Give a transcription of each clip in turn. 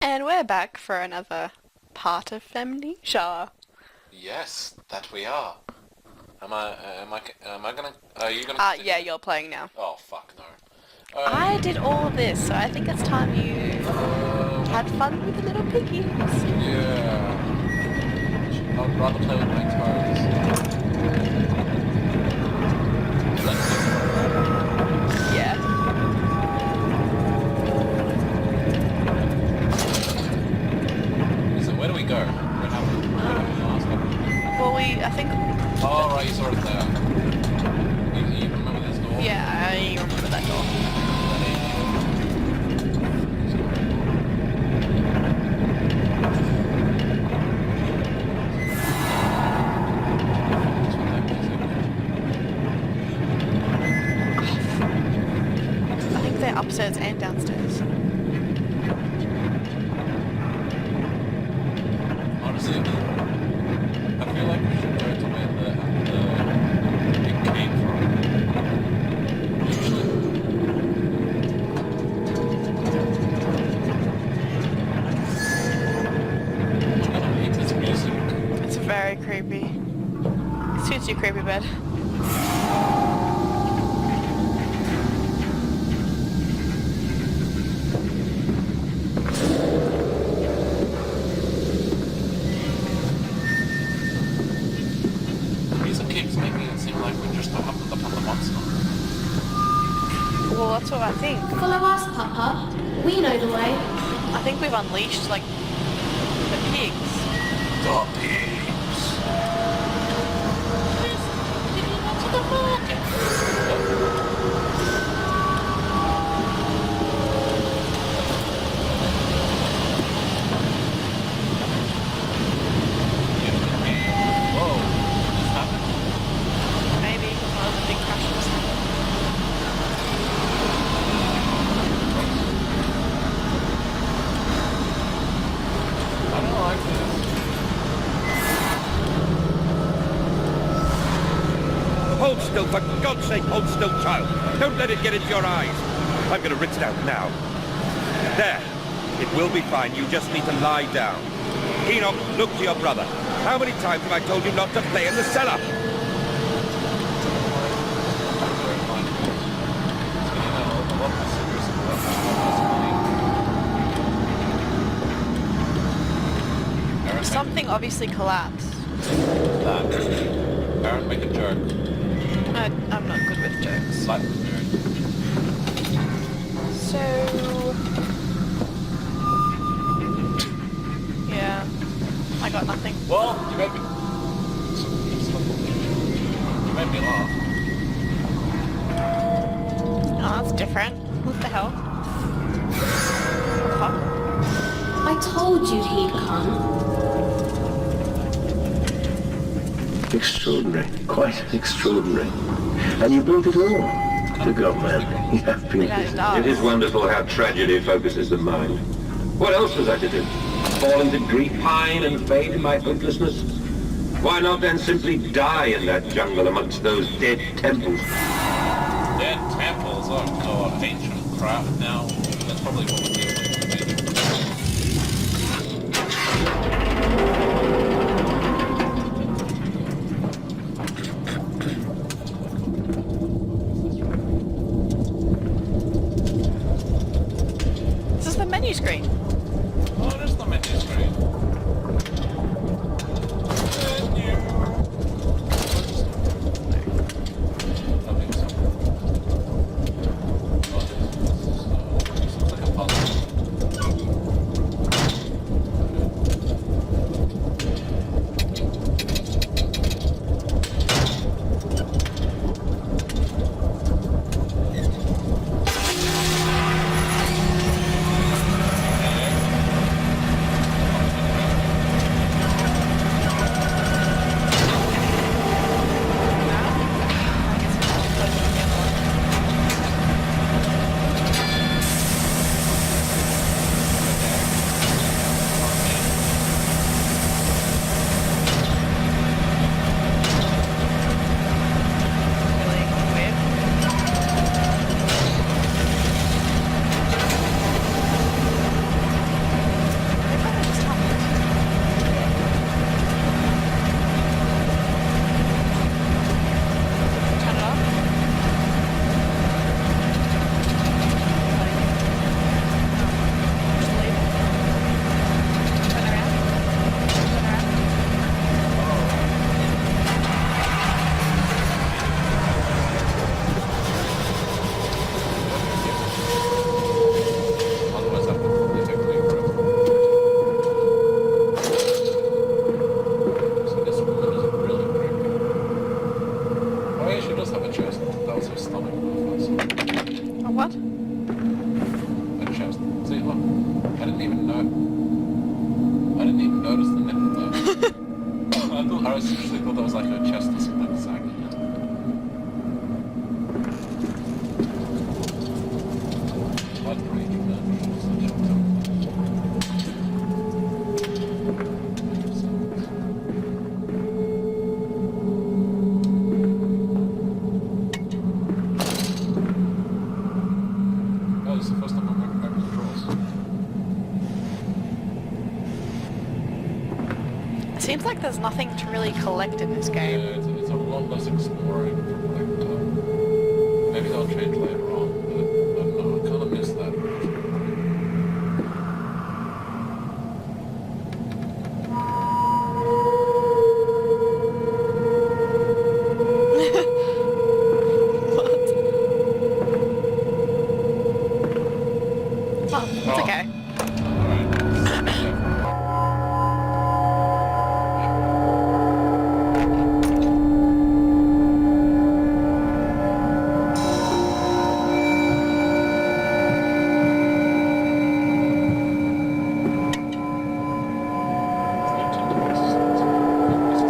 And we're back for another part of Amnesia. Yes, that we are. Am I gonna? Are you gonna? Continue? Yeah, you're playing now. Oh fuck no. I did all of this, so I think it's time you had fun with the little piggies. Yeah. I'd rather play with my toes. Yeah. So where do we go? Well, I think... Oh right, you saw it there. You remember this door? Yeah, I remember that door. I think they're upstairs and downstairs. Honestly, I feel like we should go to where it came from. I'm gonna hate this music. It's very creepy. It suits your creepy bed. Music keeps making it seem like we're just upon the monster. Well, that's what I think. Follow us, Papa. We know the way. I think we've unleashed, like, the pigs. The pigs. To the market. Whoa, what just happened? Maybe one of the big crashes. I don't like this. Hold still, for God's sake, hold still, child. Don't let it get into your eyes. I'm going to rinse it out now. There. It will be fine. You just need to lie down. Enoch, look to your brother. How many times have I told you not to play in the cellar? Something obviously collapsed. Aaron, make a joke. I'm not good with jokes. Like the joke. So... yeah. I got nothing. Well, you made me... You made me laugh. Oh, that's different. What the hell? What I told you he'd come. Extraordinary, quite extraordinary. And you built it all. Good God, man. You have been. It It is wonderful how tragedy focuses the mind. What else was I to do? Fall into grief, pine and fade in my hopelessness? Why not then simply die in that jungle amongst those dead temples? Dead temples, oh god, ancient crap. Now, that's probably what we're doing. This is the menu screen. Oh, there's the menu screen. Menu. Okay, so. Oh, this looks like a puzzle. I didn't even notice the nipple though. I seriously thought that was like her chest or something sagging. Blood breathing Oh, this is the first time I'm working back controls. It seems like there's nothing to really collect in this Yeah, game. it's a lot less exploring from what I can tell. Maybe they'll change later on, but I don't know, I kind of miss that. Oh, it's okay.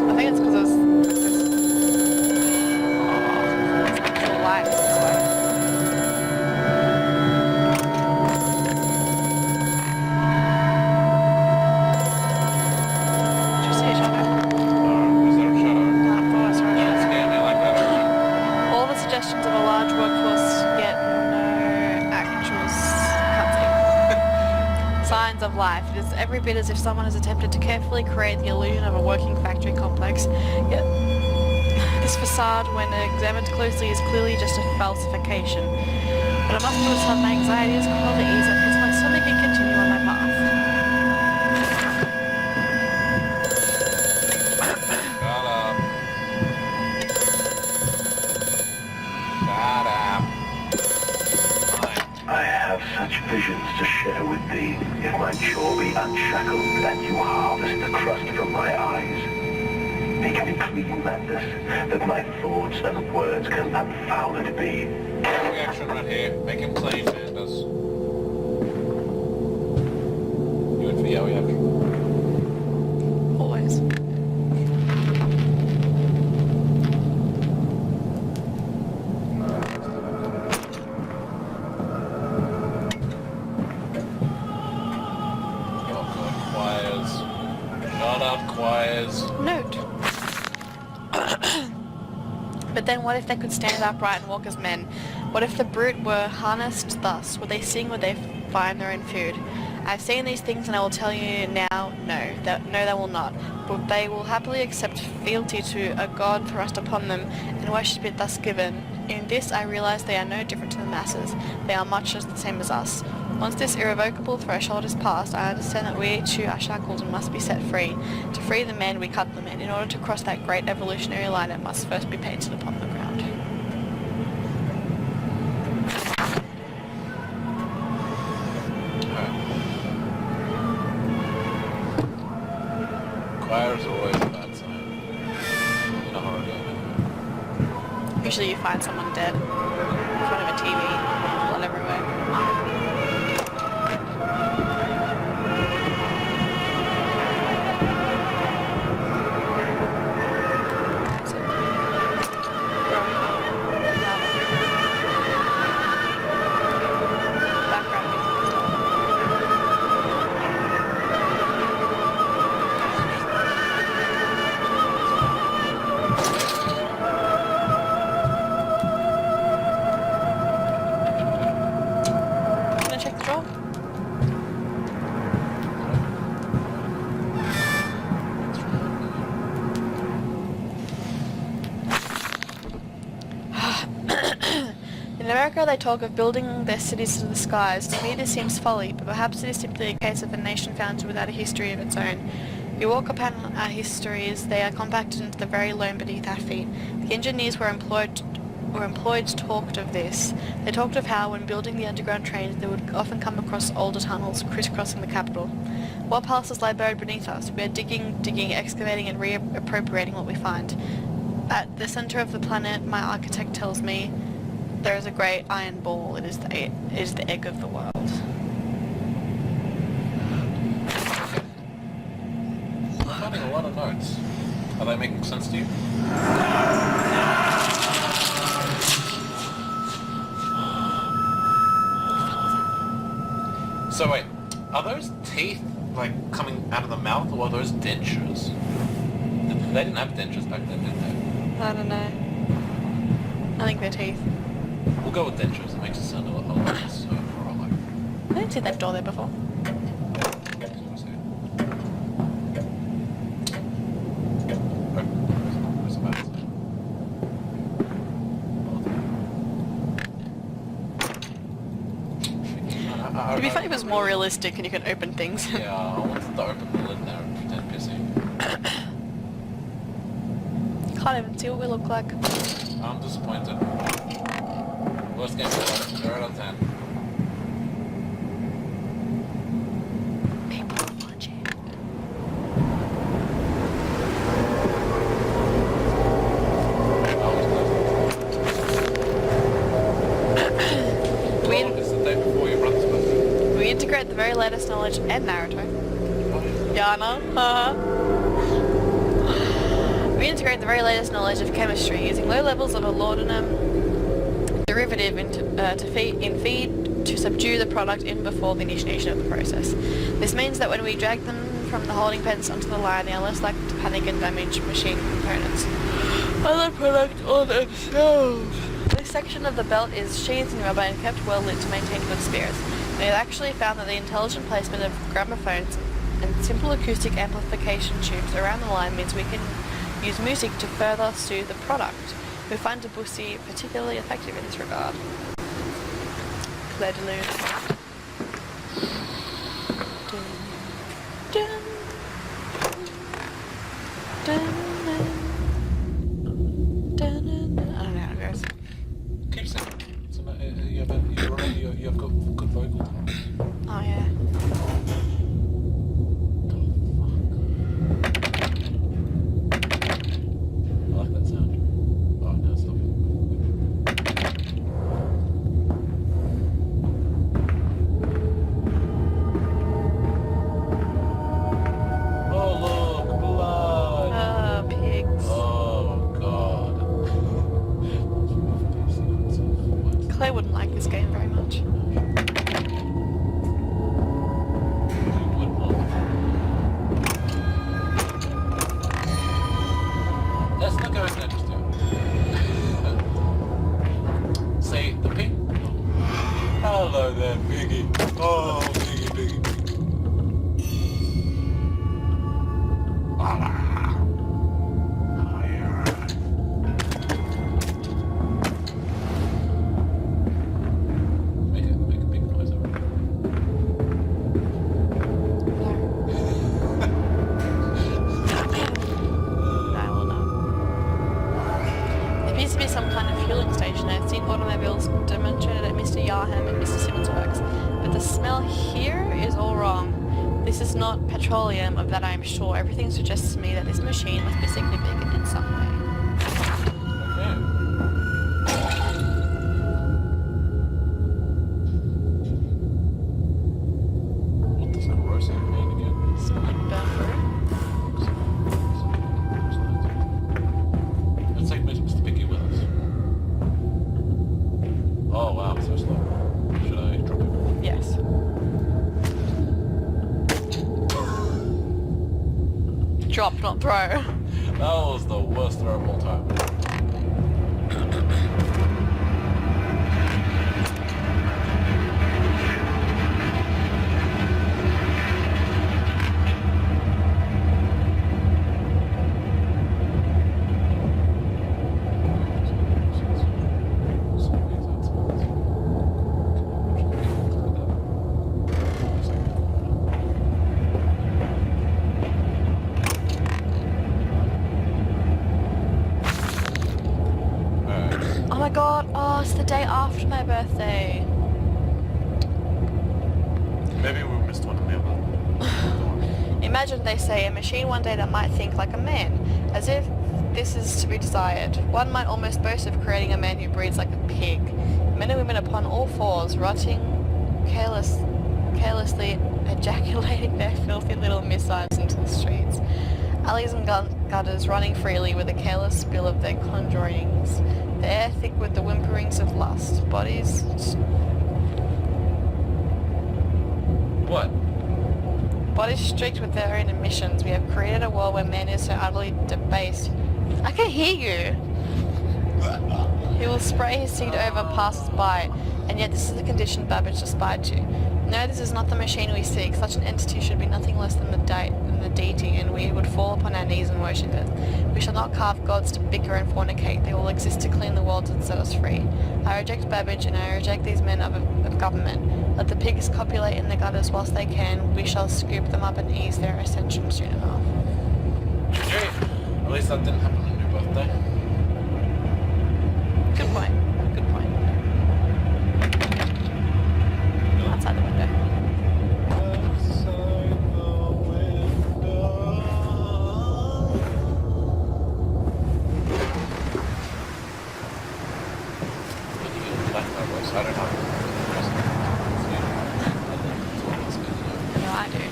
I think it's because there's actual lights this way. Did you see a shadow? Was there a shadow? No, I thought I saw a Don't shadow. scare me like that. All the suggestions of a large workforce get no actual cutscene. Signs of life. It is every bit as if someone has attempted to carefully create the illusion of a working factory complex. Yet this facade, when examined closely, is clearly just a falsification. But I must put aside my anxiety as well to ease up because my stomach can continue on my path. Shut up. Shut up. Fine. I have such visions to share with thee, if my jaw be unshackled and you harvest the crust from my eyes. Make me clean madness, that my thoughts and words can unfouled be. Reaction right here. Make him clean, Manders. You in for the reaction? Always. Oh god, choirs. Shut up, choirs. Note. But then what if they could stand upright and walk as men? What if the brute were harnessed thus? Would they sing? Would they find their own food? I've seen these things and I will tell you now, no, they will not. But they will happily accept fealty to a god thrust upon them and worship it thus given. In this I realize they are no different to the masses. They are much as the same as us. Once this irrevocable threshold is passed, I understand that we too are shackled and must be set free. To free the men, we cut them, and in order to cross that great evolutionary line, it must first be painted upon the ground. Choir is always a bad sign. In a horror game. Usually you find someone dead in front of a TV, blood everywhere. Background music and stuff. Gonna check the drawer? In America, they talk of building their cities to the skies. To me, this seems folly, but perhaps it is simply a case of a nation founded without a history of its own. You walk upon our histories, they are compacted into the very loam beneath our feet. The engineers were employed talked of this. They talked of how, when building the underground trains, they would often come across older tunnels crisscrossing the capital. What palaces lie buried beneath us? We are digging, excavating, and reappropriating what we find. At the center of the planet, my architect tells me, there is a great iron ball. It is the egg of the world. notes. Are they making sense to you? So wait, are those teeth like coming out of the mouth, or are those dentures? They didn't have dentures back then, did they? I don't know. I think they're teeth. We'll go with dentures. It makes it sound a lot less horror-like. I didn't see that door there before. It'd be funny if it was more realistic and you could open things. Yeah, I wanted to open the lid now and pretend pissy. Can't even see what we look like. I'm disappointed. Worst game ever. 0 out of 10. People are watching. We it's the day before your brother's birthday. We integrate the very latest knowledge and narrative. Yeah, I know. We integrate the very latest knowledge of chemistry using low levels of a laudanum derivative in feed to subdue the product in before the initiation of the process. This means that when we drag them from the holding pens onto the line, they are less likely to panic and damage machine components. Other product on themselves. This section of the belt is sheathed in rubber and kept well lit to maintain good spirits. They have actually found that the intelligent placement of gramophones and simple acoustic amplification tubes around the line means we can use music to further soothe the product. We find Debussy particularly effective in this regard. Claire Delude. Dun, dun, dun, dun, dun. I don't know how it goes. Keep singing. So, you have good vocal tones. Oh yeah. I like that sound. Oh, no, stop it. Oh, look, blood. Pigs. Oh, God. Claire wouldn't like this game very much. Let's not go into just say the pig. Hello there, piggy. Oh, piggy, piggy, piggy. Ah. Oh, you're right. Make a big noise over it. I will not. There appears to be some kind of fueling station. I've seen automobiles demonstrated at Mr. Yarham and Mr. Simmons' works, but the smell here is all wrong. This is not petroleum, of that I am sure. Everything suggests to me that this machine must be significant in some way. What does corrosive mean again? Smell burn through. Let's take Mr. Piggy with us. Oh wow, so slow. Should I drop him? Yes. Drop, not throw. That was the worst throw of all time. Oh my god, oh, it's the day after my birthday. Maybe we missed one of the other. Imagine they say a machine one day that might think like a man, as if this is to be desired. One might almost boast of creating a man who breathes like a pig. Men and women upon all fours, rotting, carelessly ejaculating their filthy little missiles into the streets. Alleys and gutters running freely with a careless spill of their conjurings. The air thick with the whimperings of lust. Bodies... What? Bodies streaked with their own emissions. We have created a world where man is so utterly debased. I can hear you! He will spray his seed over passers-by, and yet this is the condition Babbage aspired to. No, this is not the machine we seek. Such an entity should be nothing less than the deity, and we would fall upon our knees and worship it. We shall not carve gods to bicker and fornicate. They will exist to clean the world and set us free. I reject Babbage, and I reject these men of government. Let the pigs copulate in the gutters whilst they can. We shall scoop them up and ease their ascension soon enough. Okay. At least that didn't happen on your birthday. Good point. Good point. Outside the window. I don't know. No, I do.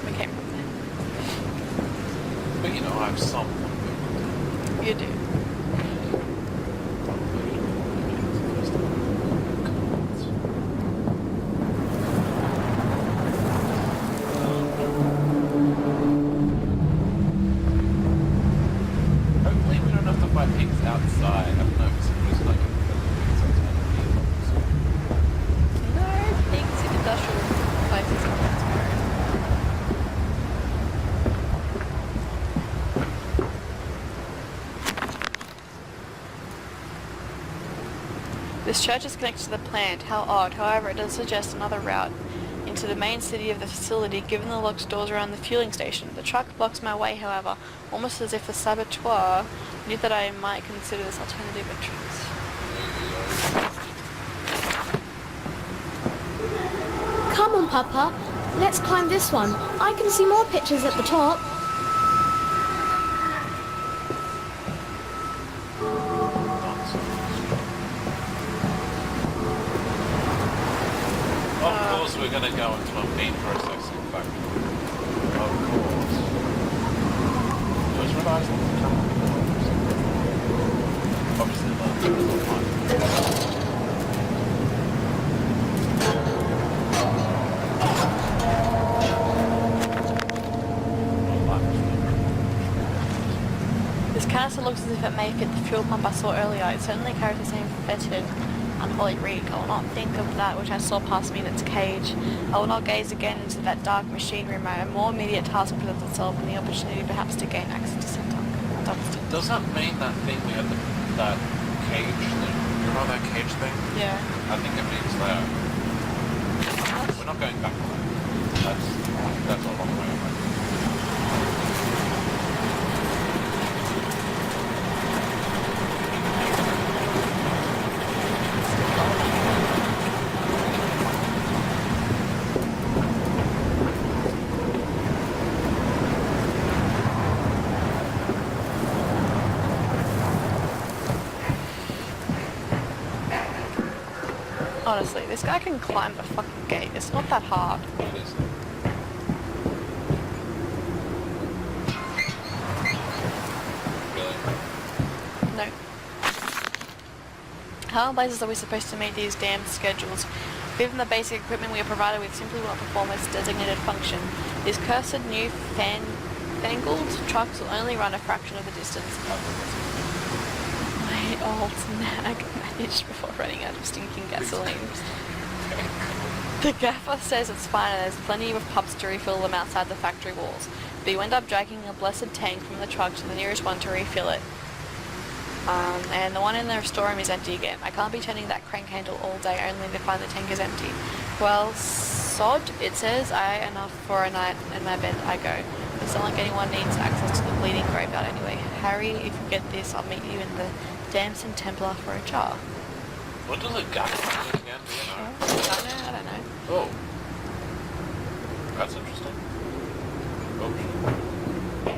We came from But you know, I have some. there. You do. Hopefully we don't have to fight pigs outside. I've noticed there's like No, things in industrial places are transparent. This church is connected to the plant. How odd. However, it does suggest another route into the main city of the facility, given the locked doors around the fueling station. The truck blocks my way, however, almost as if the saboteur knew that I might consider this alternative entrance. Come on, Papa. Let's climb this one. I can see more pictures at the top. Of course we're gonna go into a meat processing factory. Of course. Just realised that the camera obviously that's not fine. This canister looks as if it may fit the fuel pump I saw earlier. It certainly carries the same fetid, unholy reek. I will not think of that which I saw pass me in its cage. I will not gaze again into that dark machinery. My more immediate task presents itself, and the opportunity perhaps to gain access to some dumpster. Does that mean that thing we had that cage thing? You know that cage thing? Yeah. I think it means that. We're not going back there. That's a long way away. Honestly, this guy can climb the fucking gate. It's not that hard. It is. Really? No. How in blazes are we supposed to meet these damn schedules? Given the basic equipment we are provided with simply will not perform its designated function. These cursed new fangled trucks will only run a fraction of the distance. My old nag managed before running out of stinking gasoline. The gaffer says it's fine and there's plenty of pumps to refill them outside the factory walls. But you end up dragging a blessed tank from the truck to the nearest one to refill it. And the one in the storeroom is empty again. I can't be turning that crank handle all day only to find the tank is empty. Well, sod, it says. Enough for a night in my bed I go. It's not like anyone needs access to the bleeding graveyard anyway. Harry, if you get this, I'll meet you in the Damson Templar for a jar. What does a gun mean again? Do you know? I don't know. Oh. That's interesting. Oh shit.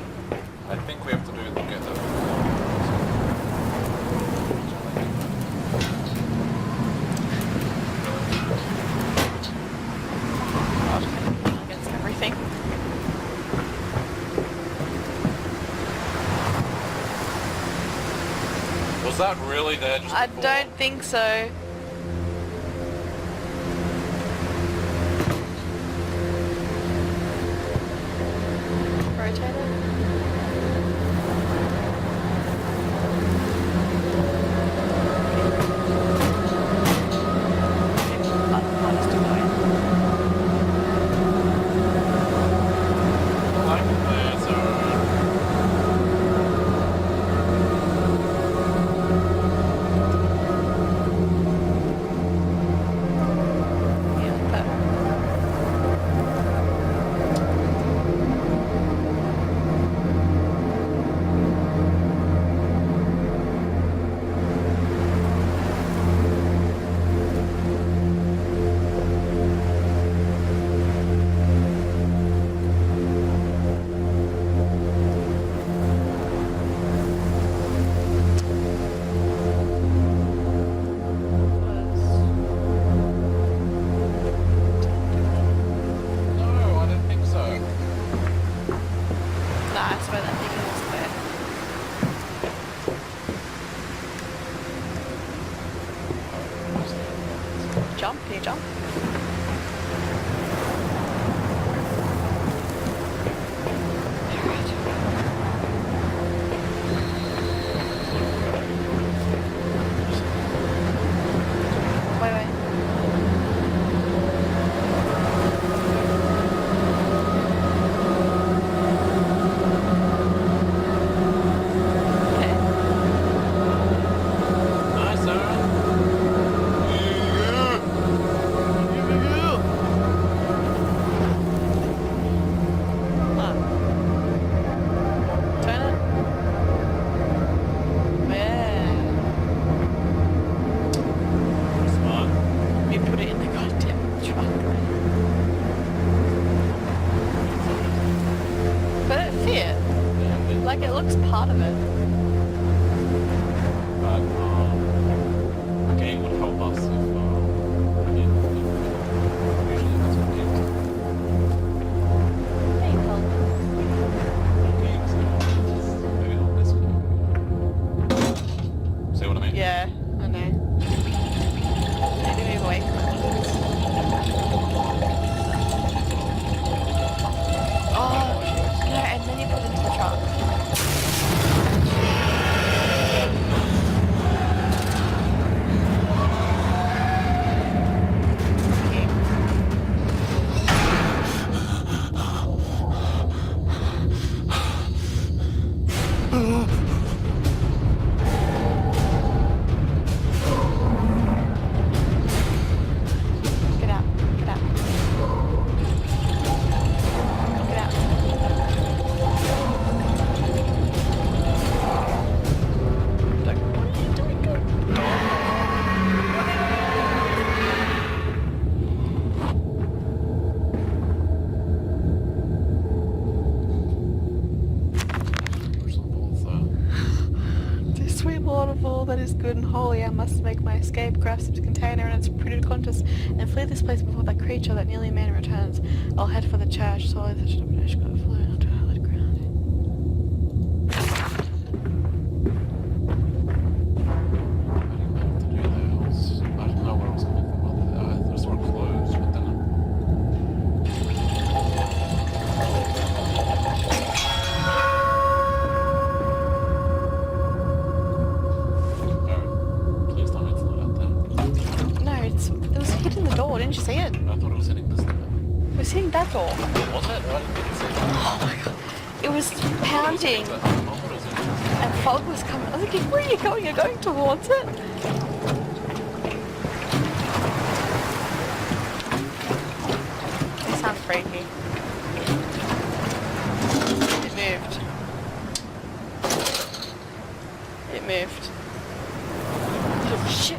I think we have to do it together. Against everything. that really there just I before? don't think so. Rotate it. I'll just do it. Like this, Yeah, like that. no, I don't think so. Nah, I swear that thing was there. Jump, can you jump? Wait, wait. Okay. Nice, Aaron. Ah. Turn it. Yeah. Smart. We put it in the goddamn truck. But it fit. Yeah, Like it looks part of it. but game would help us if usually that's what games do. Games maybe not this game. See what I mean? Yeah, I know. Maybe move away from it. Oh, no, and then you put it into the truck. Get out, get out. Get out. Like, what are you doing? Go. Push some balls there. This sweet Lord of all that is good and holy, I must make my escape, grasp the container and its polluted contents, and flee this place before that creature, that nearly man returns. I'll head for the church, swallow the denomination, go flow onto hallowed ground. I don't know where else coming from. Those were closed, but then please tell me it's not out there. No, it was hitting the door, didn't you see it? I thought it was hitting this door. It was hitting that door. Was it? I didn't see it. Oh my god. It was pounding, I thought it was hitting. and fog was coming. I was thinking, where are you going? You're going towards it? It sounds freaky. It moved. It moved. Oh shit.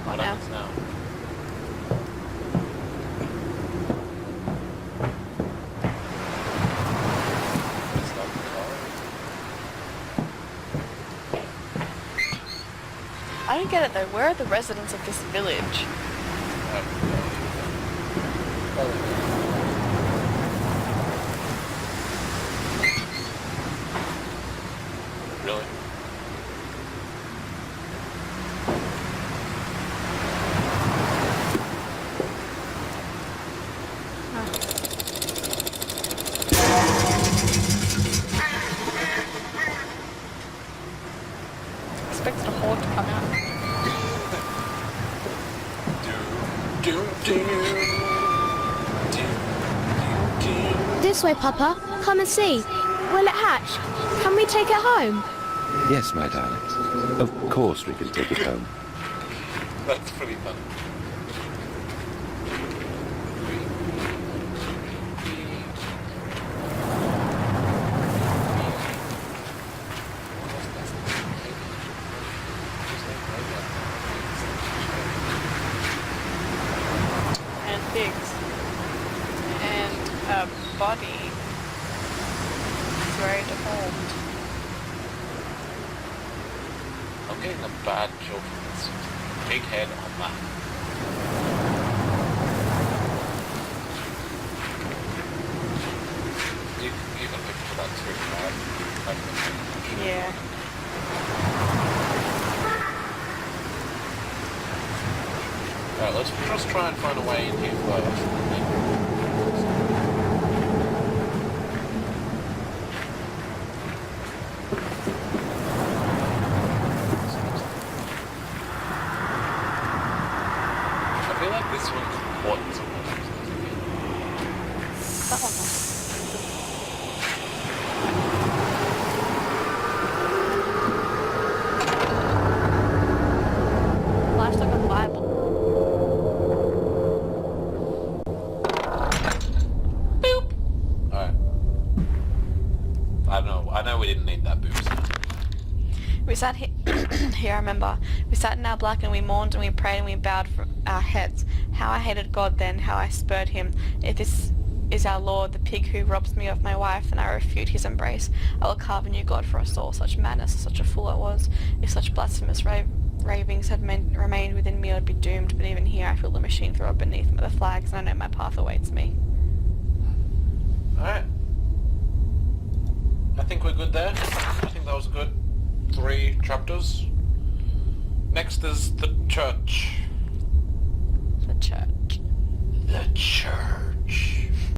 What What now? happens now? Stop the car. I don't get it though. Where are the residents of this village? This way, Papa. Come and see. Will it hatch? Can we take it home? Yes, my darling. Of course we can take it home. That's pretty fun. And pigs. And a body. It's very deformed. I'm getting a bad joke from this big head on that. You can picture that too, right? Yeah. Alright, let's just try and find a way in here first. I feel like this one's important sometimes. That one. Livestock on the Bible. Boop! Alright. I know we didn't need that boost. We sat here, I remember. We sat in our black and we mourned and we prayed and we bowed for our heads. How I hated God then, how I spurred him. If this is our Lord, the pig who robs me of my wife, and I refute his embrace, I will carve a new God for us all. Such madness, such a fool I was. If such blasphemous ravings had remained within me, I would be doomed. But even here I feel the machine throw up beneath the flags, and I know my path awaits me. Alright. I think we're good there. I think that was good. 3 chapters. Next is the church. The church. The church.